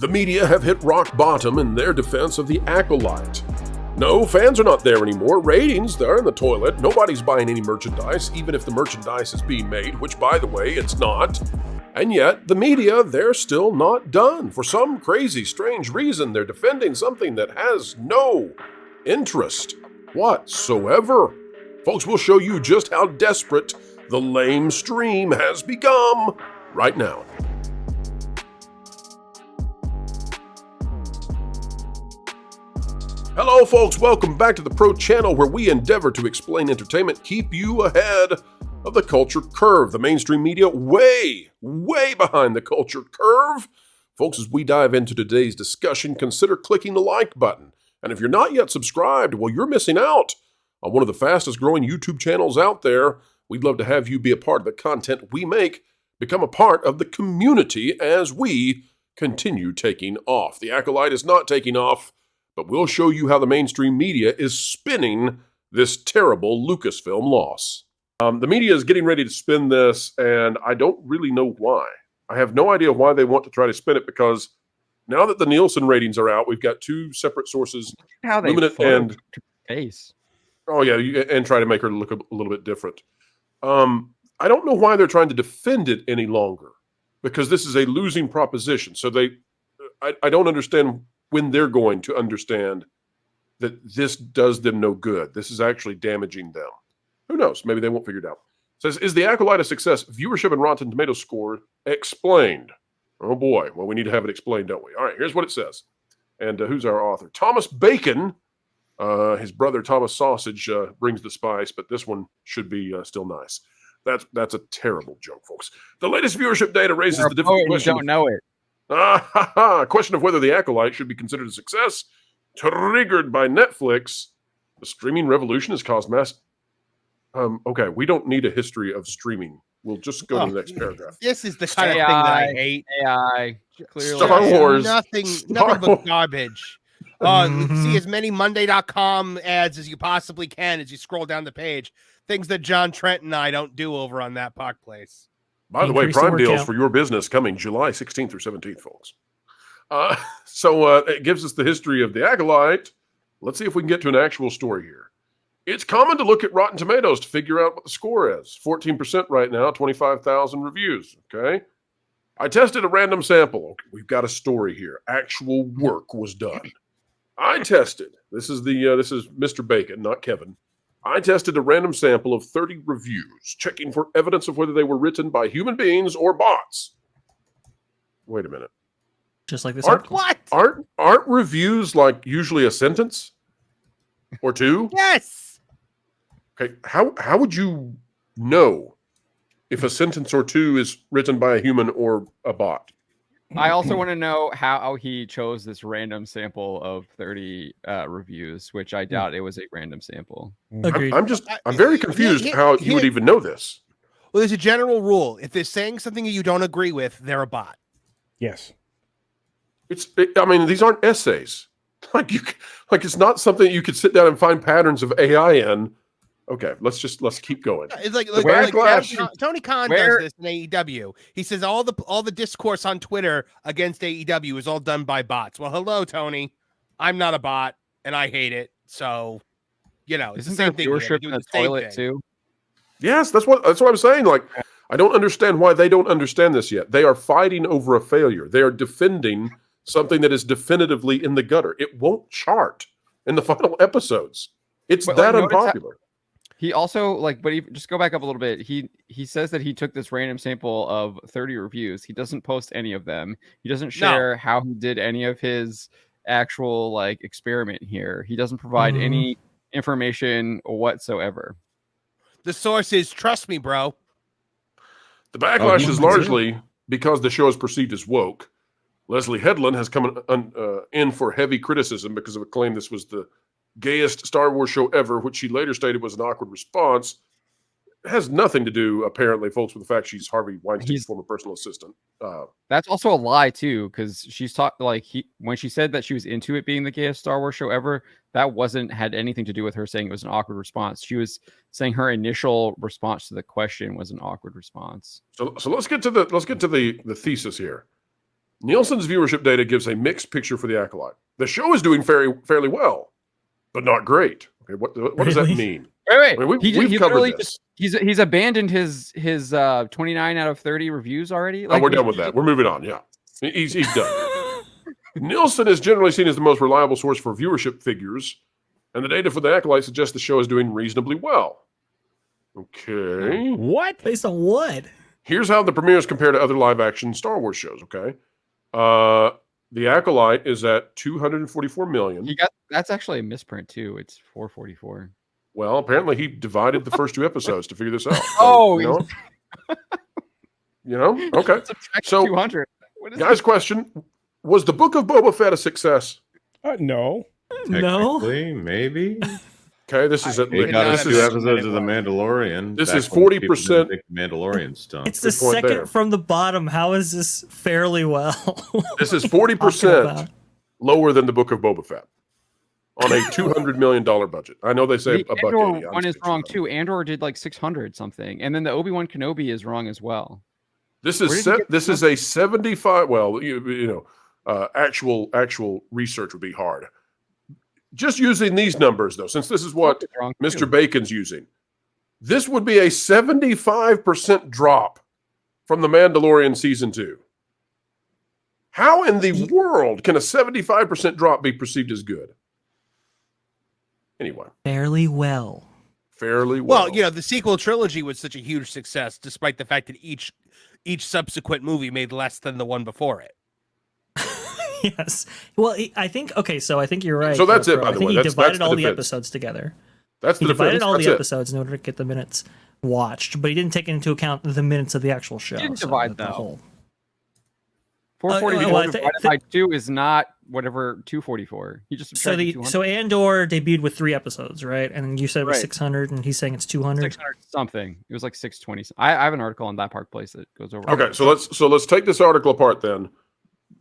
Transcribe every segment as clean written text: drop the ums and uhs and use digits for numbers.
The media have hit rock bottom in their defense of the Acolyte. No, fans are not there anymore. Ratings, they're in the toilet. Nobody's buying any merchandise, even if the merchandise is being made, which, by the way, it's not. And yet, the media, they're still not done. For some crazy, strange reason, they're defending something that has no interest whatsoever. Folks, we'll show you just how desperate the lame stream has become right now. Hello, folks. Welcome back to the Pro Channel, where we endeavor to explain entertainment, keep you ahead of the culture curve. The mainstream media way behind the culture curve. Folks, as we dive into today's discussion, consider clicking the like button. And if you're not yet subscribed, well, you're missing out on one of the fastest growing YouTube channels out there. We'd love to have you be a part of the content we make, become a part of the community as we continue taking off. The Acolyte is not taking off, but we'll show you how the mainstream media is spinning this terrible Lucasfilm loss. The media is getting ready to spin this, and I don't really know why. I have no idea why they want to try to spin it, because now that the Nielsen ratings are out, we've got two separate sources. How they and face. Oh yeah, and try to make her look a little bit different. I don't know why they're trying to defend it any longer, because this is a losing proposition. So I don't understand when they're going to understand that this does them no good. This is actually damaging them. Who knows? Maybe they won't figure it out. It says, is the Acolyte a success? Viewership and Rotten Tomatoes score explained. Oh boy. Well, we need to have it explained, don't we? All right, here's what it says. And who's our author? Thomas Bacon. His brother Thomas Sausage brings the spice, but this one should be still nice. That's a terrible joke, folks. The latest viewership data raises the difficult question. You don't know it. Question of whether the Acolyte should be considered a success, triggered by Netflix. The streaming revolution has caused mass. Okay, we don't need a history of streaming. We'll just go to the next paragraph. This is the kind of thing that I hate. AI, clearly. Star Wars. Nothing but garbage. See as many Monday.com ads as you possibly can as you scroll down the page. Things that John Trent and I don't do over on that Park Place. By the way, Prime deals for your business coming July 16th through 17th, folks. So it gives us the history of the Acolyte. Let's see if we can get to an actual story here. It's common to look at Rotten Tomatoes to figure out what the score is. 14% right now, 25,000 reviews, okay? I tested a random sample. Okay, we've got a story here. Actual work was done. I tested. This is Mr. Bacon, not Kevin. I tested a random sample of 30 reviews, checking for evidence of whether they were written by human beings or bots. Wait a minute. Just like this article. Aren't reviews like usually a sentence or two? Yes. Okay. How would you know if a sentence or two is written by a human or a bot? I also want to know how he chose this random sample of 30 reviews, which I doubt it was a random sample. Agreed. I'm very confused how he would even know this. Well, there's a general rule. If they're saying something that you don't agree with, they're a bot. Yes. I mean, these aren't essays. Like it's not something you could sit down and find patterns of AI in. Okay, let's keep going. It's like Tony Khan does this in AEW. He says all the discourse on Twitter against AEW is all done by bots. Well, hello, Tony. I'm not a bot, and I hate it. So, it's the same thing. Viewership in the toilet too. Yes, that's what I'm saying. Like, I don't understand why they don't understand this yet. They are fighting over a failure. They are defending something that is definitively in the gutter. It won't chart in the final episodes. It's that unpopular. He also just go back up a little bit. He says that he took this random sample of 30 reviews. He doesn't post any of them. He doesn't share how he did any of his actual experiment here. He doesn't provide any information whatsoever. The source is, trust me, bro. The backlash is largely because the show is perceived as woke. Leslie Headland has come in for heavy criticism because of a claim this was the gayest Star Wars show ever, which she later stated was an awkward response. It has nothing to do, apparently, folks, with the fact she's Harvey Weinstein's former personal assistant. That's also a lie too, because she's when she said that she was into it being the gayest Star Wars show ever, that had anything to do with her saying it was an awkward response. She was saying her initial response to the question was an awkward response. So let's get to the thesis here. Nielsen's viewership data gives a mixed picture for the Acolyte. The show is doing fairly well, but not great. Okay, what does that mean? Wait. I mean, He covered literally this. He's abandoned his 29 out of 30 reviews already. We're done with that. We're moving on. Yeah, he's done. Nielsen is generally seen as the most reliable source for viewership figures, and the data for the Acolyte suggests the show is doing reasonably well. Okay. What? Based on what? Here's how the premieres compare to other live-action Star Wars shows, okay? The Acolyte is at 244 million. That's actually a misprint, too. It's 444. Well, apparently he divided the first 2 episodes to figure this out. So, Oh, Okay. So, 200. guys, question: was the Book of Boba Fett a success? No. No. Technically, maybe. Okay, this is He got us 2 episodes of The Mandalorian. This back is when people 40%. didn't think The Mandalorian stuff. It's the Good point second there. from the bottom. How is this fairly well? This is Talking 40% about? lower than the Book of Boba Fett on a $200 million budget. I know they say The a buck Andor 80. I'm one is just wrong, kidding. too. Andor did like 600 something. And then the Obi-Wan Kenobi is wrong as well. This Where is did you get this is a 75. Well, actual research would be hard. Just using these numbers, though, since this is what It's wrong, Mr. too. Bacon's using, this would be a 75% drop from The Mandalorian Season 2. How in the world can a 75% drop be perceived as good? Anyway, Fairly well. fairly well. Well, the sequel trilogy was such a huge success, despite the fact that each subsequent movie made less than the one before it. Yes. Well, I think so. I think you're right. So that's it, Pro. by I the think way. he That's divided the all the defense. episodes together. That's He the divided defense. all That's the it. episodes in order to get the minutes watched, but he didn't take into account the minutes of the actual show. didn't so divide, the though. whole. 444 well, divided by 2 is not whatever 244. He just subtracted 200. So Andor debuted with 3 episodes, right? And you said it was Right. 600, and he's saying it's 200. 600 something. It was like 620. I have an article on that Park Place that goes over. Okay, so let's take this article apart then.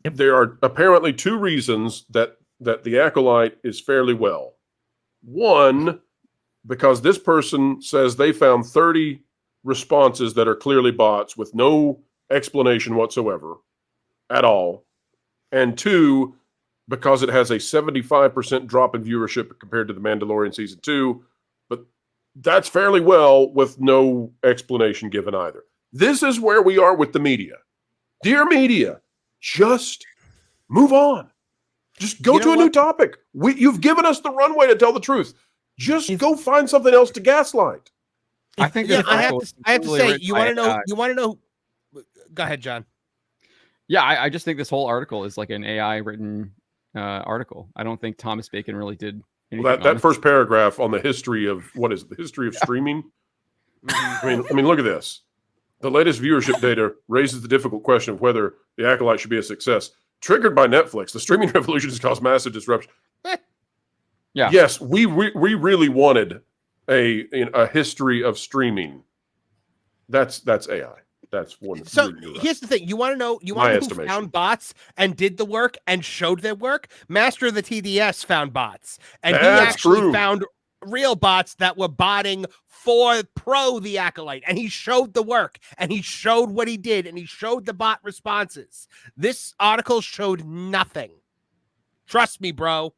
Yep. There are apparently 2 reasons that the Acolyte is fairly well. One, because this person says they found 30 responses that are clearly bots with no explanation whatsoever at all. And 2, because it has a 75% drop in viewership compared to The Mandalorian Season 2, but that's fairly well with no explanation given either. This is where we are with the media. Dear media, just move on. Just go to a new topic. You've given us the runway to tell the truth. Just go find something else to gaslight. I think Yeah, this I have article to. is I have to completely say, written you by want to know. AI. You want to know. Go ahead, John. Yeah, I just think this whole article is like an AI written article. I don't think Thomas Bacon really did anything. Well, on that it. first paragraph on the history of the history of streaming. I mean, look at this. The latest viewership data raises the difficult question of whether the Acolyte should be a success. Triggered by Netflix, the streaming revolution has caused massive disruption. Yeah. Yes, we really wanted a history of streaming. That's AI. That's one. So you're right. here's the thing: you want to know? You My want to know who estimation. found bots and did the work and showed their work? Master of the TDS found bots, and he That's actually true. found real bots that were botting for the Acolyte, and he showed the work, and he showed what he did, and he showed the bot responses. This article showed nothing. Trust me, bro.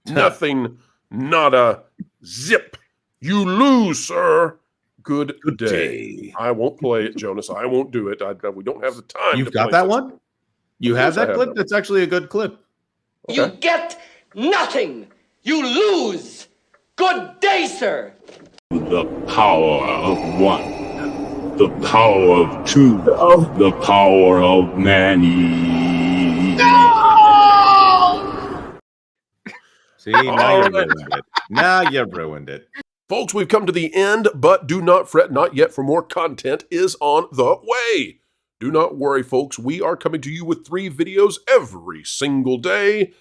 Nothing, not a zip. You lose, sir. Good day. I won't play it, Jonas. I won't do it. We don't have the time. You've to got play that such one? thing. You Of have course I that have clip? that one. That's actually a good clip. You Okay. get nothing. You lose. Good day, sir. The power of one, the power of two, the power of many. See, now you ruined it. Now you ruined it. Folks, we've come to the end, but do not fret, not yet, for more content is on the way. Do not worry, folks. We are coming to you with 3 videos every single day.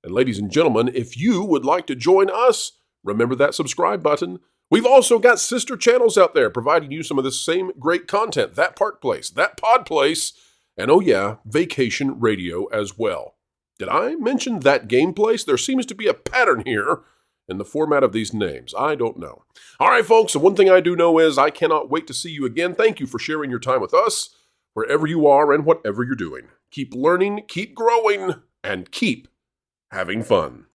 And ladies and gentlemen, if you would like to join us, remember that subscribe button. We've also got sister channels out there providing you some of the same great content. That Park Place, That Pod Place, and oh yeah, Vacation Radio as well. Did I mention That Game Place? There seems to be a pattern here in the format of these names. I don't know. All right, folks, the one thing I do know is I cannot wait to see you again. Thank you for sharing your time with us. wherever you are and whatever you're doing. Keep learning, keep growing, and keep having fun.